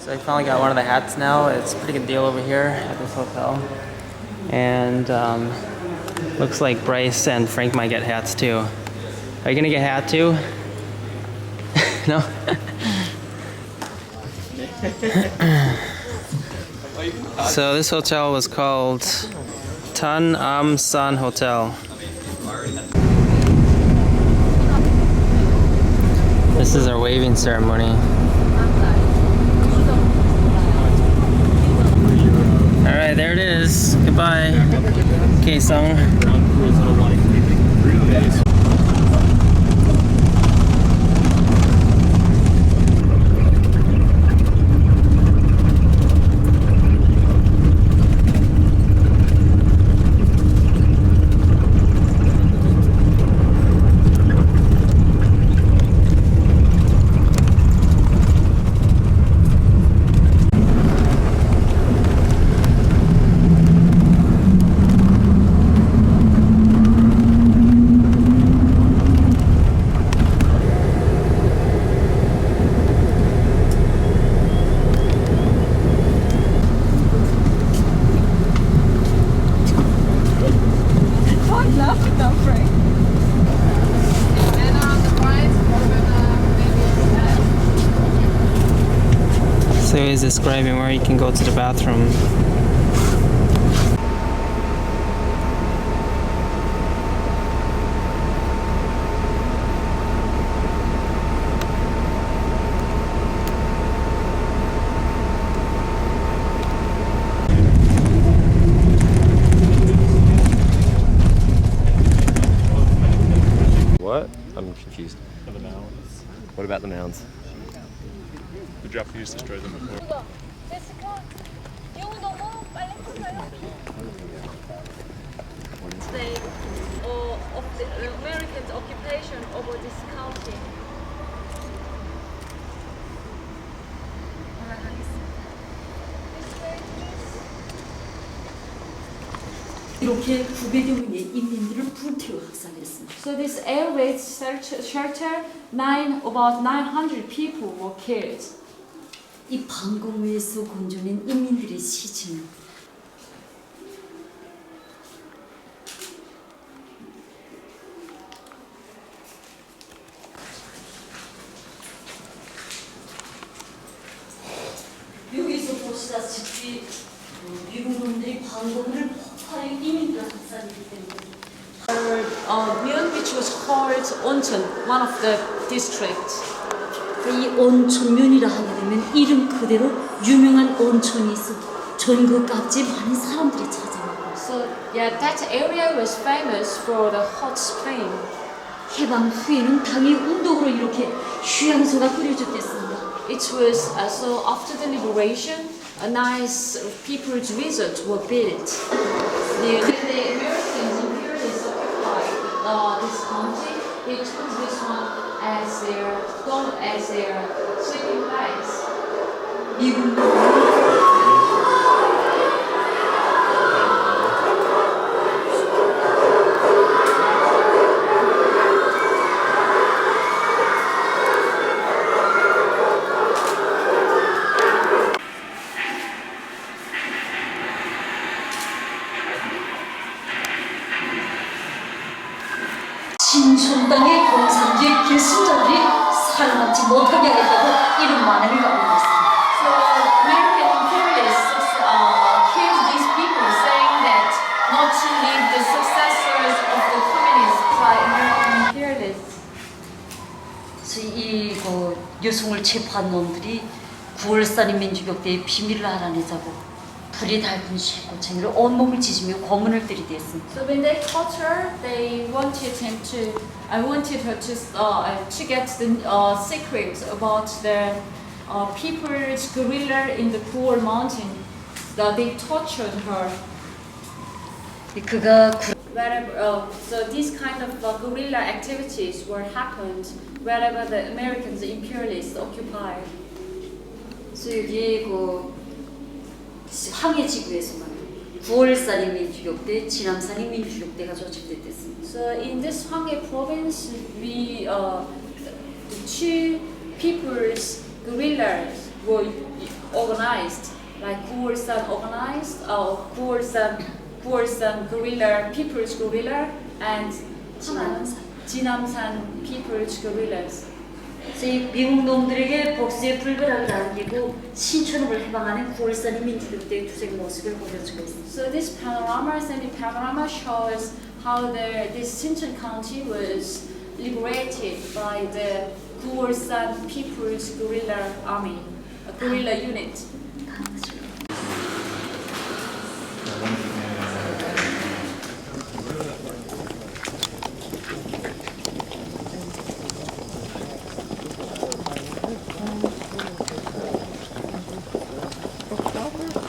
So I finally got one of the hats now. It's a pretty good deal over here at this hotel. And looks like Bryce and Frank might get hats too. Are you gonna get a hat too? No? So this hotel was called Tan Am San Hotel. This is our waving ceremony. Alright, there it is. Goodbye. Okay, Sung. So he's describing where you can go to the bathroom. What? I'm confused. For the mounds. What about the mounds? The Japanese destroyed them before. Of the American occupation over this country. 이렇게 900여 명의 인민들을 불태워 학살했습니다. So this air raid shelter, about 900 people were killed. 이 방공호에서 건져낸 인민들의 시신은 여기서 보시다시피 미국 놈들이 방공호를 폭발해 인민들을 학살했기 때문에 Myeon, which was called Oncheon, one of the districts. 이 온천면이라 하게 되면 이름 그대로 유명한 온천이 있어 전국 각지에 많은 사람들이 찾아오고 So yeah, that area was famous for the hot spring. 해방 후에는 당일 운동으로 이렇게 휴양소가 꾸려졌겠습니다. It was so after the liberation, a nice people's resort were built. The Americans imperialists occupied this country. They took this one as their sleeping place. 미국 진손당의 공산주의 결승자들이 살아남지 못하게 하겠다고 이런 만행을 하고 있습니다. So American imperialists killed these people, saying that not to leave the successors of the communists by American imperialists. 그래서 이 여성을 체포한 놈들이 9월살인 민주격대의 비밀을 알아내자고 불이 닳은 쇠고챙이를 온몸을 지지며 고문을 들이댔습니다. So when they caught her, they wanted her to get the secrets about the people's guerrilla in the Goal Mountain. They tortured her. 그가 wherever. So these kind of guerrilla activities were happened wherever the Americans, the imperialists, occupied. 그래서 여기 그 항해 지구에서만 9월산 인민주력대, 진암산 인민주력대가 조직됐습니다. So in this Hwanghae province, we the two people's guerrillas were organized, like Guolsan organized, Guolsan guerrilla, people's guerrilla, and Jinamsan people's guerrillas. 그래서 이 미국 놈들에게 복수의 불벼락을 안기고 신천읍을 해방하는 9월산 인민주력대의 투쟁 모습을 보여주고 있습니다. So this panorama, Sandy panorama, shows how this Sinchon County was liberated by the Guolsan People's Guerrilla Army, a guerrilla unit.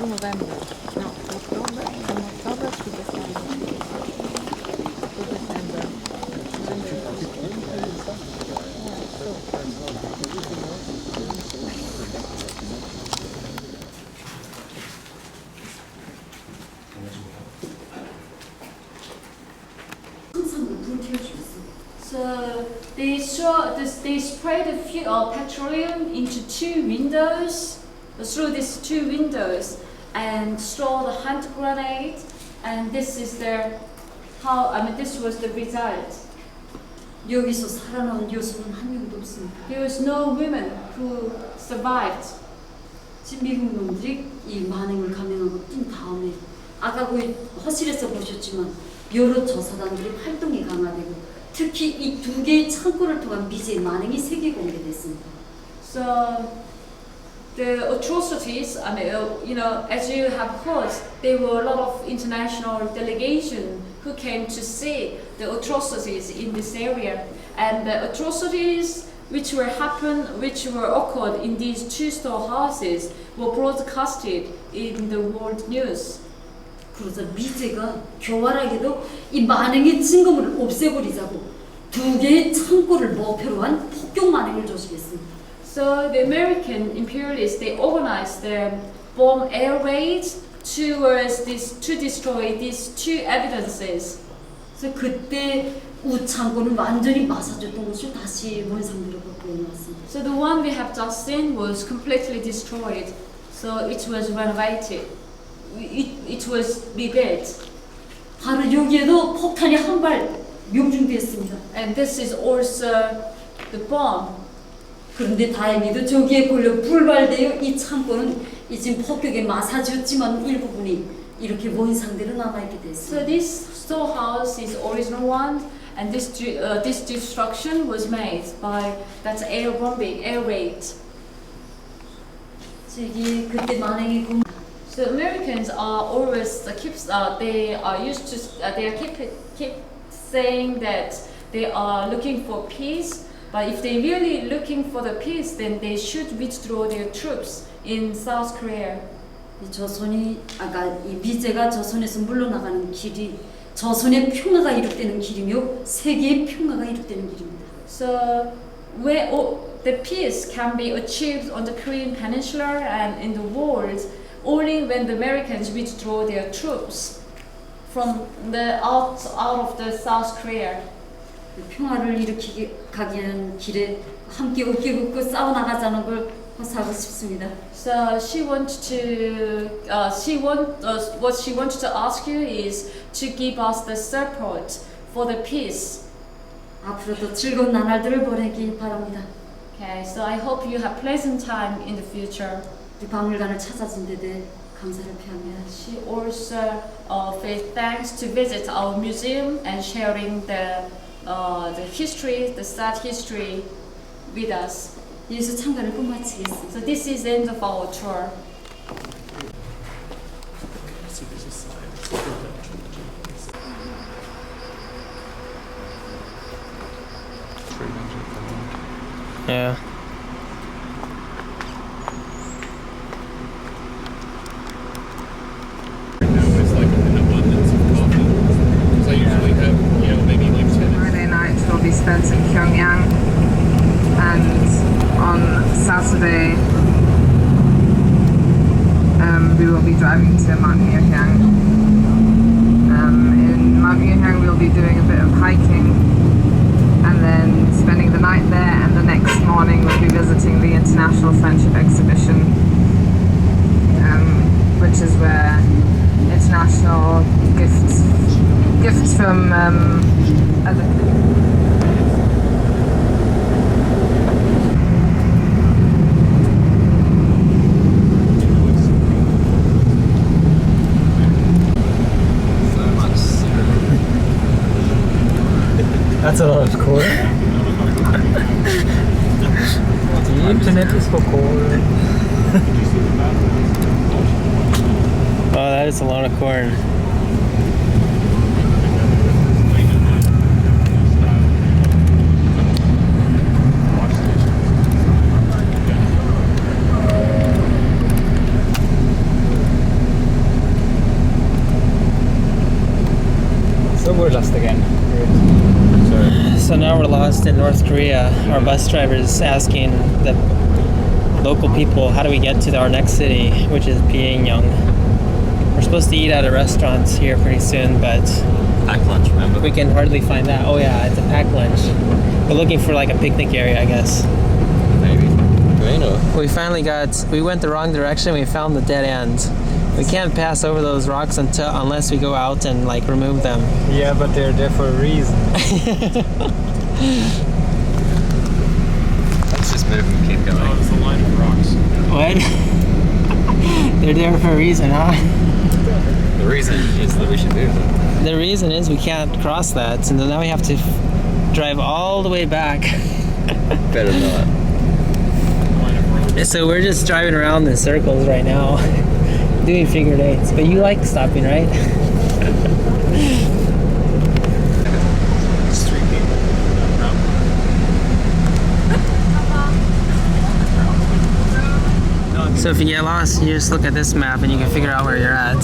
November. No, October. From October to December. To December. So they sprayed petroleum into two windows, through these two windows, and throw the hand grenade, and this was the result. 여기서 살아남은 여성은 한 명도 없습니다. There was no women who survived. 지금 미국 놈들이 이 만행을 감행하고 뛴 다음에 아까 그 허실에서 보셨지만 여러 저사단들이 활동이 강화되고 특히 이 두 개의 창고를 통한 미제의 만행이 세계 공개됐습니다. So the atrocities, as you have heard, there were a lot of international delegation who came to see the atrocities in this area, and the atrocities which occurred in these two storehouses were broadcasted in the world news. 그러자 미제가 교활하게도 이 만행의 증거물을 없애버리자고 두 개의 창고를 목표로 한 폭격 만행을 조직했습니다. So the American imperialists, they organized the bomb air raids to destroy these two evidences. 그래서 그때 우창고는 완전히 마사졌던 것을 다시 원상대로 보여놨습니다. So the one we have just seen was completely destroyed. So it was renovated. It was rebuilt. 바로 여기에도 폭탄이 한 발 명중됐습니다. And this is also the bomb. 그런데 다행히도 저기에 걸려 불발되어 이 창고는 이 지금 폭격에 마사지었지만 일부분이 이렇게 원상대로 남아있게 됐어요. So this storehouse is original one, and this destruction was made by that air bombing, air raid. 저기 그때 만행의 So Americans are always keep saying that they are looking for peace. But if they're really looking for the peace, then they should withdraw their troops in South Korea. 이 미제가 조선에서 물러나가는 길이 조선의 평화가 이룩되는 길이며 세계의 평화가 이룩되는 길입니다. So where the peace can be achieved on the Korean Peninsula and in the world only when the Americans withdraw their troops from out of the South Korea. 평화를 일으키기 가기는 길에 함께 어깨 긋고 싸워 나가자는 걸 호소하고 싶습니다. So what she wanted to ask you is to give us the support for the peace. 앞으로도 즐거운 나날들을 보내길 바랍니다. Okay, so I hope you have pleasant time in the future. 우리 박물관을 찾아준 데 대해 감사를 표합니다. She also felt thanks to visit our museum and sharing the history, the sad history with us. 여기서 참관을 끝마치겠습니다. So this is the end of our tour. Yeah. It's like an abundance of coffee. Because I usually today we will be driving to Mount Pyongyang. In Mount Pyongyang we'll be doing a bit of hiking and then spending the night there, and the next morning we'll be visiting the International Friendship Exhibition, which is where international gifts from other. That's a lot of corn. The internet is for corn. Oh, that is a lot of corn. So we're lost again. So now we're lost in North Korea. Our bus driver is asking the local people, how do we get to our next city, which is Pyongyang. We're supposed to eat at a restaurant here pretty soon, but Pack lunch, remember? we can hardly find that. Oh yeah, it's a packed lunch. We're looking for like a picnic area, I guess. Maybe. Rain or? We went the wrong direction, we found the dead end. We can't pass over those rocks unless we go out and like remove them. Yeah, but they're there for a reason. Let's just move and keep going. Oh, it's the line of rocks. What? They're there for a reason, huh? The reason is that we should move them. The reason is we can't cross that, and now we have to drive all the way back. Better not. So we're just driving around in circles right now, doing figure eights. But you like stopping, right? It's 3 people. So if you get lost, you just look at this map and you can figure out where you're at.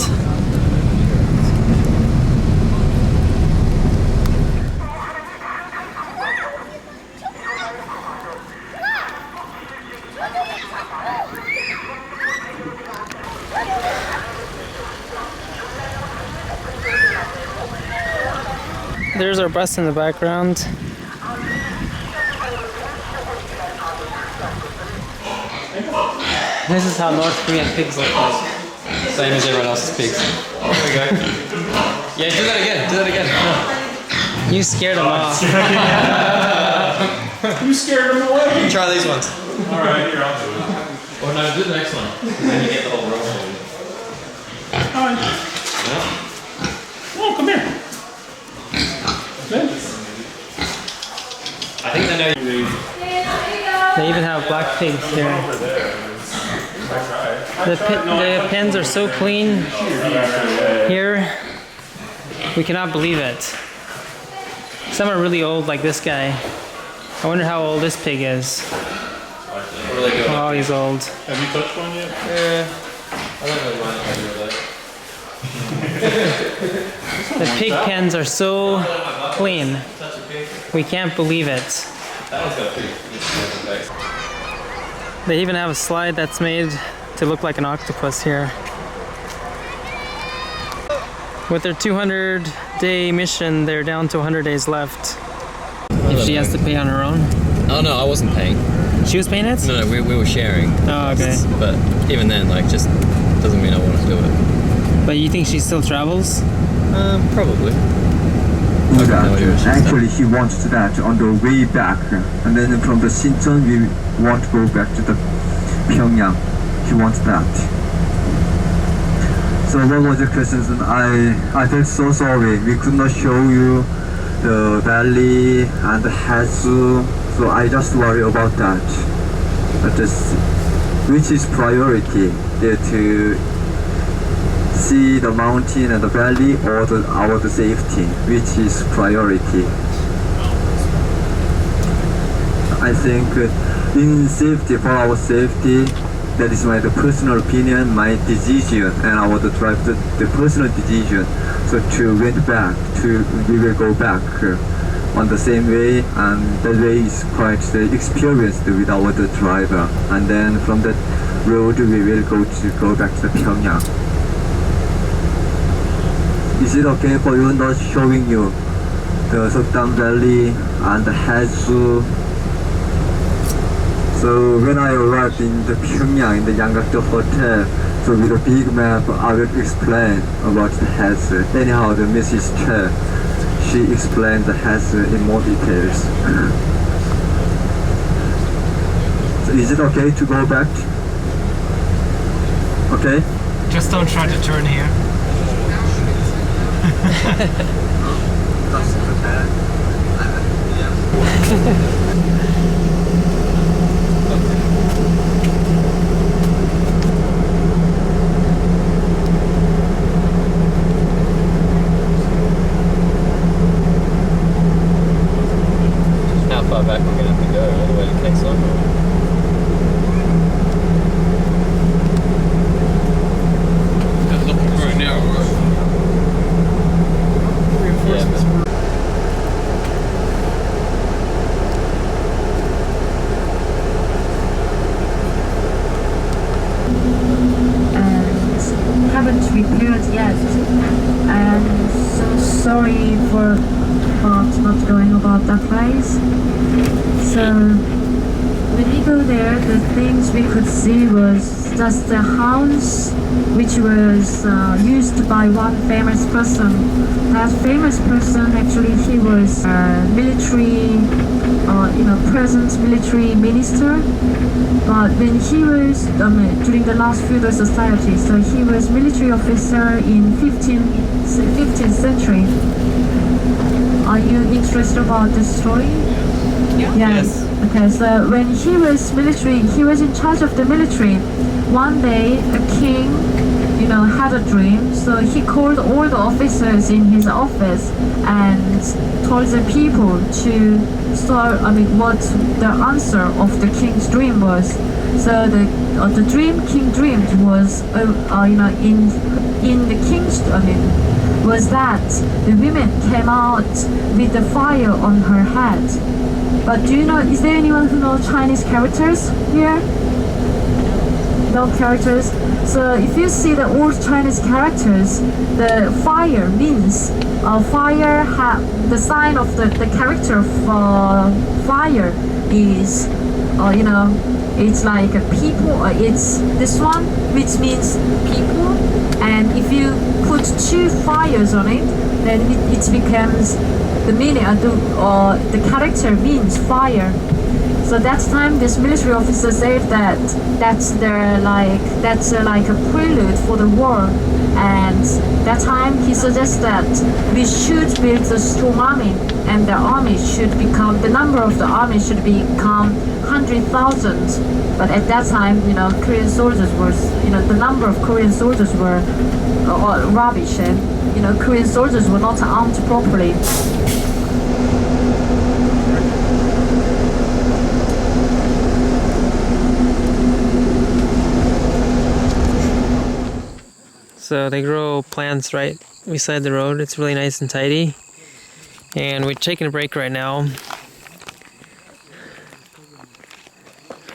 There's our bus in the background. This is how North Korean pigs look like. Same as everyone else's pigs. There we go. Yeah, do that again. Do that again. You scared them off. You scared them away. Try these ones. Alright, here, I'll do it. Or no, do the next one. Then you get the whole roll. Hi. Oh, come here. I think they know you. They even have black pigs here. The pens are so clean here. We cannot believe it. Some are really old, like this guy. I wonder how old this pig is. Oh, he's old. Have you touched one yet? Yeah. I don't really mind if I do it. The pig pens are so clean. We can't believe it. They even have a slide that's made to look like an octopus here. With their 200-day mission, they're down to 100 days left. If she has to pay on her own. Oh no, I wasn't paying. She was paying it? No, we were sharing. Oh, okay. But even then, like, just doesn't mean I want to do it. But you think she still travels? Probably. Actually, he wants that on the way back, and then from the Sincheon we want to go back to the Pyongyang. He wants that. So what was the questions? I felt so sorry. We could not show you the valley and the Hatsu, so I just worry about that. But just, which is priority? There to see the mountain and the valley, or our safety, which is priority. I think in safety, for our safety, that is my personal opinion, my decision, and I want to drive the personal decision. So we will go back. on the same way, and that way is quite experienced without the driver. And then from that road we will go back to Pyongyang. Is it okay for you not showing you the Sokdam Valley and the Haeju? So when I arrived in the Pyongyang in the Yanggakdo Hotel, so with a big map I will explain about the Haeju. Anyhow, the Mrs. Che, she explained the Haeju in more details. So is it okay to go back? Okay? Just don't try to turn here. How far back we're going to have to go all the way to Kaesong? Looking for a narrow road. Yeah, but Haven't repaired yet. I'm so sorry for not going about that place. So when we go there, the things we could see was just the house which was used by one famous person. That famous person, actually, he was military, present military minister. But when he was during the last feudal society, so he was military officer in 15th century. Are you interested about this story? Yeah. Yes. Okay, so when he was military, he was in charge of the military. One day, a king, had a dream. So he called all the officers in his office and told the people to start. What the answer of the king's dream was. So the dream king dreamed was, in the king's, was that the women came out with the fire on her head. But do you know, is there anyone who knows Chinese characters here? No characters? So if you see the old Chinese characters, the fire means, the sign of the character of fire is, it's like a people, it's this one, which means people. And if you put two fires on it, then it becomes the meaning, the character means fire. So that time, this military officer said that that's like a prelude for the war. And that time, he suggests that we should build a strong army, and the number of the army should become 100,000. But at that time, Korean soldiers were, the number of Korean soldiers were rubbish, and Korean soldiers were not armed properly. So they grow plants right beside the road. It's really nice and tidy. And we're taking a break right now.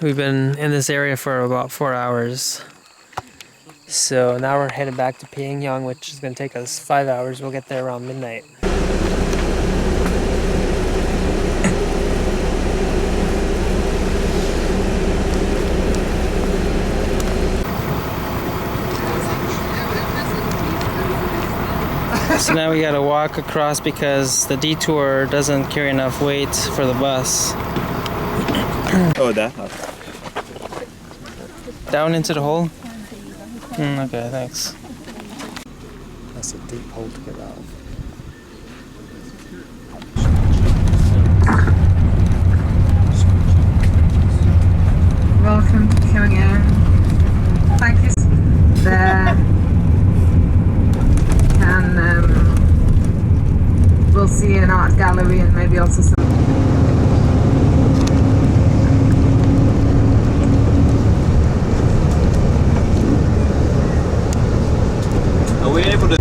We've been in this area for about 4 hours. So now we're headed back to Pyongyang, which is going to take us 5 hours. We'll get there around midnight. So now we gotta walk across because the detour doesn't carry enough weight for the bus. Oh, that? Down into the hole? Okay, thanks. That's a deep hole to get out of. Welcome to Pyongyang. Thank you. There. And we'll see an art gallery and maybe also some. are we able to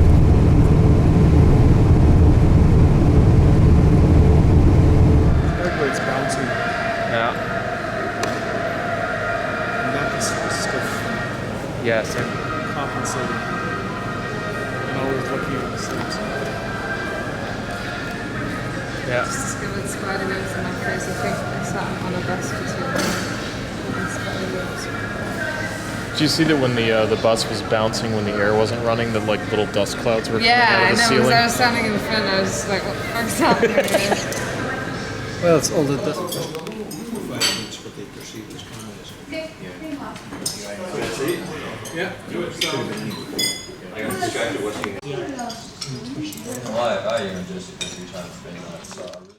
Yeah. Just discovered spider webs in my face. I think I sat on a bus for 2 hours. Spider webs. Did you see that when the bus was bouncing, when the air wasn't running, that like little dust clouds were coming Yeah, out I of the know. ceiling? Because I was standing in the front, I was like, what the fuck's happening here? Well, it's all the dust. I even just every time it's been